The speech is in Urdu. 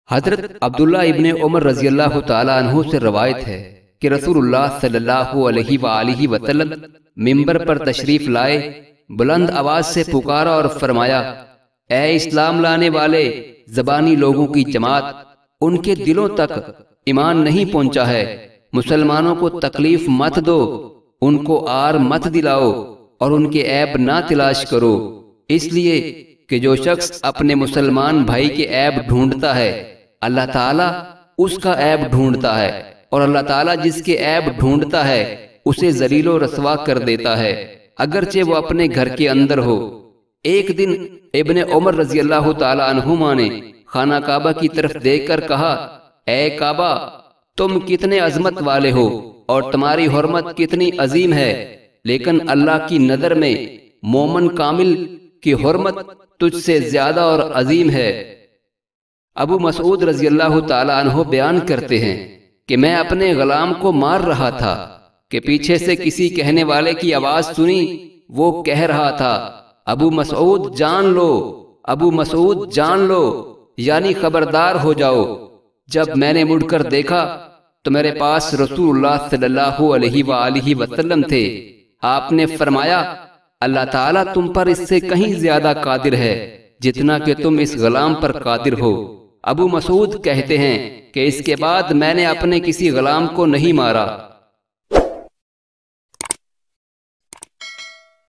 حضرت عبداللہ ابن عمر رضی اللہ تعالیٰ عنہ سے روایت ہے کہ رسول اللہ صلی اللہ علیہ وآلہ وسلم منبر پر تشریف لائے، بلند آواز سے پکارا اور فرمایا: اے اسلام لانے والے زبانی لوگوں کی جماعت، ان کے دلوں تک ایمان نہیں پہنچا ہے، مسلمانوں کو تکلیف مت دو، ان کو آر مت دلاؤ اور ان کے عیب نہ تلاش کرو، اس لیے کہ جو شخص اپنے مسلمان بھائی کے عیب ڈھونڈتا ہے اللہ تعالیٰ اس کا عیب ڈھونڈتا ہے، اور اللہ تعالیٰ جس کے عیب ڈھونڈتا ہے اسے ذلیل و رسوا کر دیتا ہے، اگرچہ وہ اپنے گھر کے اندر ہو۔ ایک دن ابن عمر رضی اللہ تعالیٰ عنہما نے خانہ کعبہ کی طرف دیکھ کر کہا: اے کعبہ، تم کتنے عظمت والے ہو اور تمہاری حرمت کتنی عظیم ہے، لیکن اللہ کی نظر میں مومن کامل کی حرمت تجھ سے زیادہ اور عظیم ہے۔ ابو مسعود رضی اللہ تعالیٰ عنہ بیان کرتے ہیں کہ میں اپنے غلام کو مار رہا تھا کہ پیچھے سے کسی کہنے والے کی آواز سنی، وہ کہہ رہا تھا: ابو مسعود جان لو، ابو مسعود جان لو، یعنی خبردار ہو جاؤ۔ جب میں نے مڑ کر دیکھا تو میرے پاس رسول اللہ صلی اللہ علیہ وآلہ وسلم تھے۔ آپ نے فرمایا: اللہ تعالیٰ تم پر اس سے کہیں زیادہ قادر ہے جتنا کہ تم اس غلام پر قادر ہو۔ ابو مسعود کہتے ہیں کہ اس کے بعد میں نے اپنے کسی غلام کو نہیں مارا۔